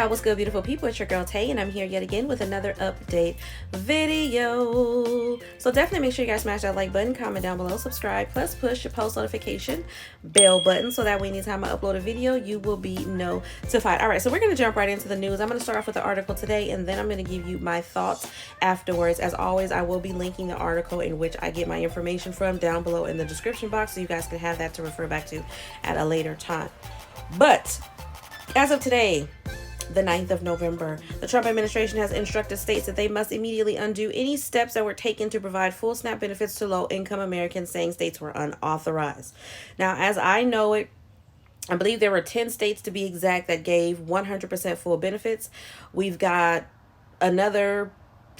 What's good, beautiful people? It's your girl Tay, and I'm here yet again with another update video. So definitely make sure you guys smash that like button, comment down below, subscribe, plus push your post notification bell button so that way anytime I upload a video, you will be notified. All right, so we're going to jump right into the news. I'm going to start off with the article today, and then I'm going to give you my thoughts afterwards. As always, I will be linking the article in which I get my information from down below in the description box, so you guys can have that to refer back to at a later time. But as of today, the 9th of November, the Trump administration has instructed states that they must immediately undo any steps that were taken to provide full SNAP benefits to low-income Americans, saying states were unauthorized. Now, as I know it, I believe there were 10 states to be exact that gave 100% full benefits. We've got another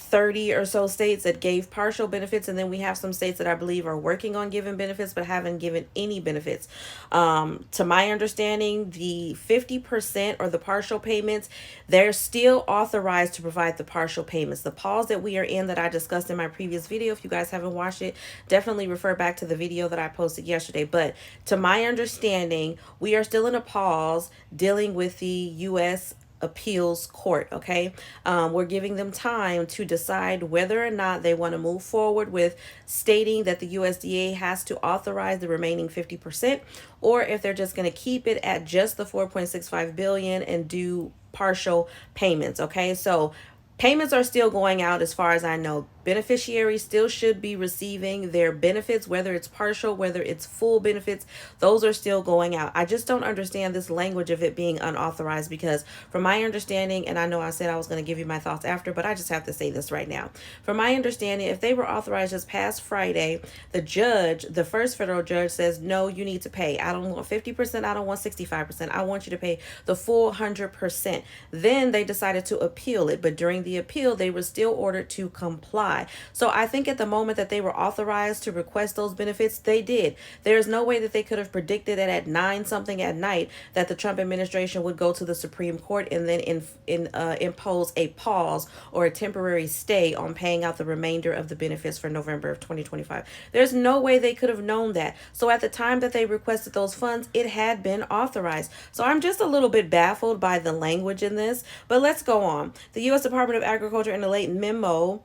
30 or so states that gave partial benefits, and then we have some states that I believe are working on giving benefits but haven't given any benefits. To my understanding, the 50% or the partial payments, they're still authorized to provide the partial payments. The pause that we are in that I discussed in my previous video, if you guys haven't watched it, definitely refer back to the video that I posted yesterday. But to my understanding, we are still in a pause dealing with the U.S. appeals court. Okay, we're giving them time to decide whether or not they want to move forward with stating that the USDA has to authorize the remaining 50%, or if they're just going to keep it at just the 4.65 billion and do partial payments. Okay, so payments are still going out as far as I know. Beneficiaries still should be receiving their benefits, whether it's partial, whether it's full benefits. Those are still going out. I just don't understand this language of it being unauthorized, because from my understanding, and I know I said I was going to give you my thoughts after, but I just have to say this right now. From my understanding, if they were authorized just past Friday, the judge, the first federal judge, says, no, you need to pay. I don't want 50%. I don't want 65%. I want you to pay the full 100%. Then they decided to appeal it, but during the appeal, they were still ordered to comply. So I think at the moment that they were authorized to request those benefits, they did. There's no way that they could have predicted that at 9 something at night that the Trump administration would go to the Supreme Court and then impose a pause or a temporary stay on paying out the remainder of the benefits for November of 2025. There's no way they could have known that. So at the time that they requested those funds, it had been authorized. So I'm just a little bit baffled by the language in this, but let's go on. The U.S. Department of Agriculture, in a late memo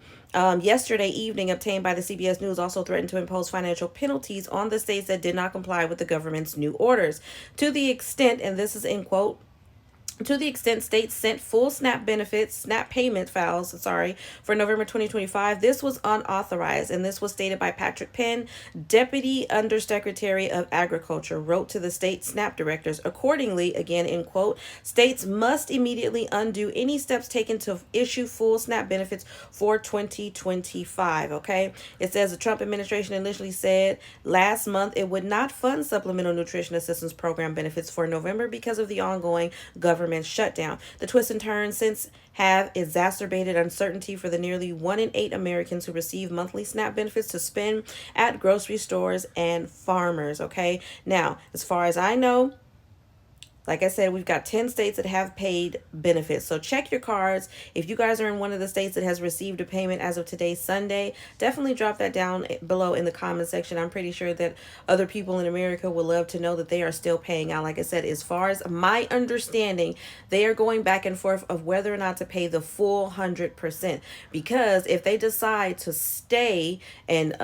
yesterday evening obtained by the CBS News, also threatened to impose financial penalties on the states that did not comply with the government's new orders, to the extent, and this is in quote, to the extent states sent full SNAP payment files, for November 2025, this was unauthorized. And this was stated by Patrick Penn, Deputy Undersecretary of Agriculture, wrote to the state SNAP directors. Accordingly, again, in quote, states must immediately undo any steps taken to issue full SNAP benefits for 2025. Okay. It says the Trump administration initially said last month it would not fund supplemental nutrition assistance program benefits for November because of the ongoing government shutdown. The twists and turns since have exacerbated uncertainty for the nearly 1 in 8 Americans who receive monthly SNAP benefits to spend at grocery stores and farmers. Okay, now, as far as I know, like I said, we've got 10 states that have paid benefits. So check your cards. If you guys are in one of the states that has received a payment as of today, Sunday, definitely drop that down below in the comment section. I'm pretty sure that other people in America would love to know that they are still paying out. Like I said, as far as my understanding, they are going back and forth of whether or not to pay the full 100%. Because if they decide to stay and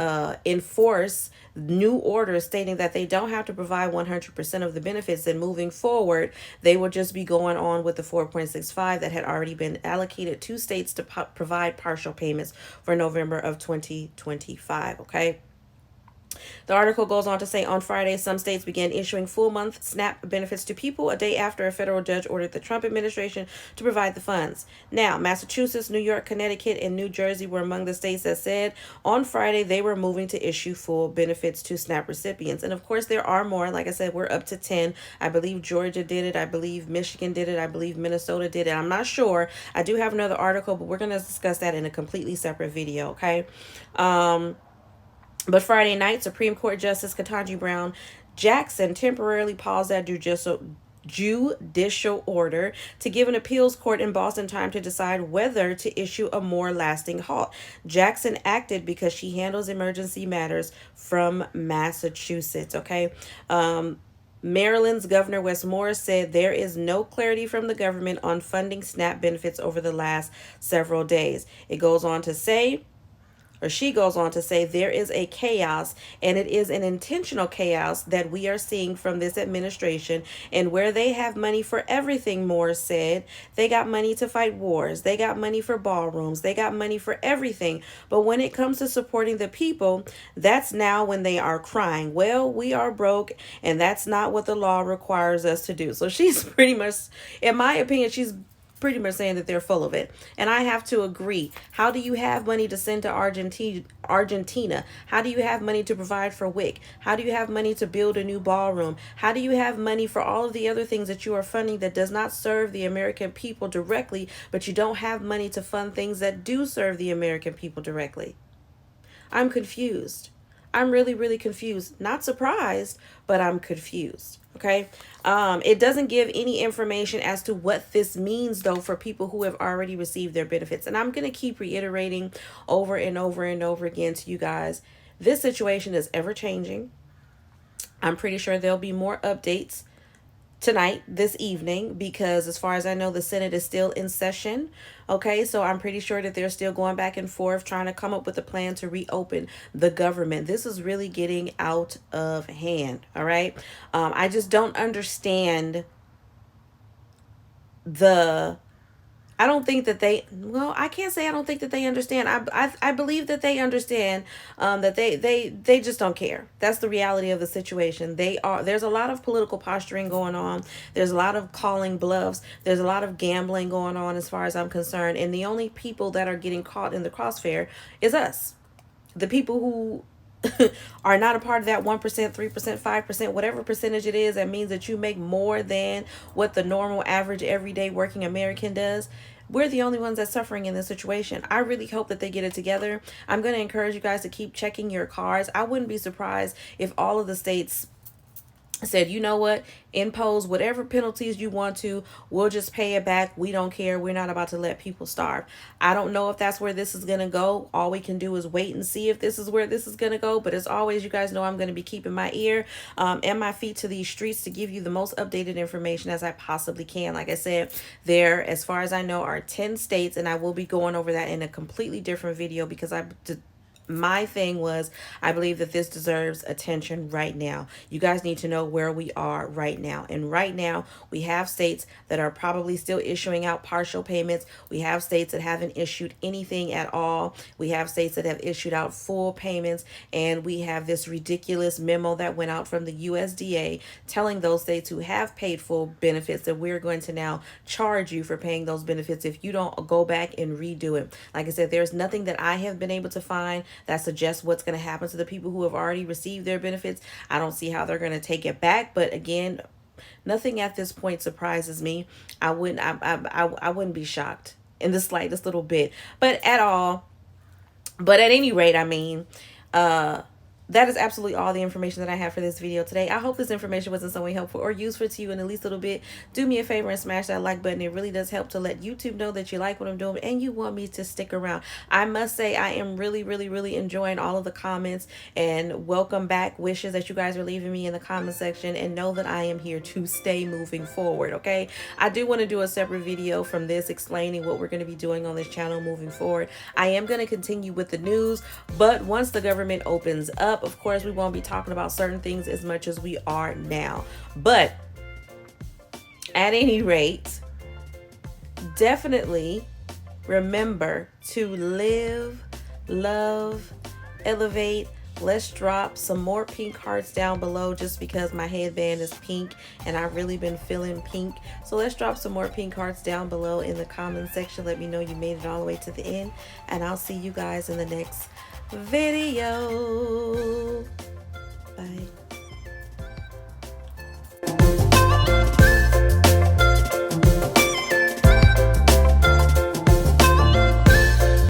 enforce new orders stating that they don't have to provide 100% of the benefits, then moving forward, they will just be going on with the 4.65 that had already been allocated to states to provide partial payments for November of 2025. Okay. The article goes on to say on Friday, some states began issuing full month SNAP benefits to people a day after a federal judge ordered the Trump administration to provide the funds. Now, Massachusetts, New York, Connecticut, and New Jersey were among the states that said on Friday they were moving to issue full benefits to SNAP recipients. And of course, there are more. Like I said, we're up to 10. I believe Georgia did it. I believe Michigan did it. I believe Minnesota did it. I'm not sure. I do have another article, but we're going to discuss that in a completely separate video. Okay. But Friday night, Supreme Court Justice Ketanji Brown Jackson temporarily paused that judicial order to give an appeals court in Boston time to decide whether to issue a more lasting halt. Jackson acted because she handles emergency matters from Massachusetts. Okay. Maryland's Governor Wes Morris said there is no clarity from the government on funding SNAP benefits over the last several days. It goes on to say, or she goes on to say, there is a chaos, and it is an intentional chaos that we are seeing from this administration. And where they have money for everything, Morris said, they got money to fight wars, they got money for ballrooms, they got money for everything. But when it comes to supporting the people, that's now when they are crying, well, we are broke, and that's not what the law requires us to do. So she's pretty much, in my opinion, she's pretty much saying that they're full of it. And I have to agree. How do you have money to send to Argentina? How do you have money to provide for WIC? How do you have money to build a new ballroom? How do you have money for all of the other things that you are funding that does not serve the American people directly, but you don't have money to fund things that do serve the American people directly? I'm confused. I'm really, really confused. Not surprised, but I'm confused. Okay. It doesn't give any information as to what this means, though, for people who have already received their benefits. And I'm going to keep reiterating over and over and over again to you guys. This situation is ever changing. I'm pretty sure there'll be more updates tonight, this evening, because as far as I know, the Senate is still in session. Okay, so I'm pretty sure that they're still going back and forth trying to come up with a plan to reopen the government. This is really getting out of hand. All right. I just don't understand I don't think that I can't say I don't think that they understand. I believe that they understand, that they just don't care. That's the reality of the situation. There's a lot of political posturing going on. There's a lot of calling bluffs. There's a lot of gambling going on as far as I'm concerned. And the only people that are getting caught in the crossfire is us. The people who are not a part of that 1%, 3%, 5%, whatever percentage it is, that means that you make more than what the normal, average, everyday working American does. We're the only ones that's suffering in this situation. I really hope that they get it together. I'm going to encourage you guys to keep checking your cards. I wouldn't be surprised if all of the states said, you know what, impose whatever penalties you want to, we'll just pay it back, we don't care, we're not about to let people starve. I don't know if that's where this is going to go. All we can do is wait and see if this is where this is going to go. But as always, you guys know I'm going to be keeping my ear and my feet to these streets to give you the most updated information as I possibly can. Like I said, there, as far as I know, are 10 states, and I will be going over that in a completely different video, because my thing was, I believe that this deserves attention right now. You guys need to know where we are right now. And right now, we have states that are probably still issuing out partial payments. We have states that haven't issued anything at all. We have states that have issued out full payments. And we have this ridiculous memo that went out from the USDA telling those states who have paid full benefits that we're going to now charge you for paying those benefits if you don't go back and redo it. Like I said, there's nothing that I have been able to find that suggests what's going to happen to the people who have already received their benefits. I don't see how they're going to take it back. But again, nothing at this point surprises me. I wouldn't be shocked in the slightest little bit, but at any rate, I mean, that is absolutely all the information that I have for this video today. I hope this information was in some way helpful or useful to you in at least a little bit. Do me a favor and smash that like button. It really does help to let YouTube know that you like what I'm doing and you want me to stick around. I must say, I am really, really, really enjoying all of the comments and welcome back wishes that you guys are leaving me in the comment section, and know that I am here to stay moving forward. Okay, I do want to do a separate video from this explaining what we're going to be doing on this channel moving forward. I am going to continue with the news, but once the government opens up, of course, we won't be talking about certain things as much as we are now. But at any rate, definitely remember to live, love, elevate. Let's drop some more pink hearts down below, just because my headband is pink and I've really been feeling pink. So let's drop some more pink hearts down below in the comment section. Let me know you made it all the way to the end, and I'll see you guys in the next video.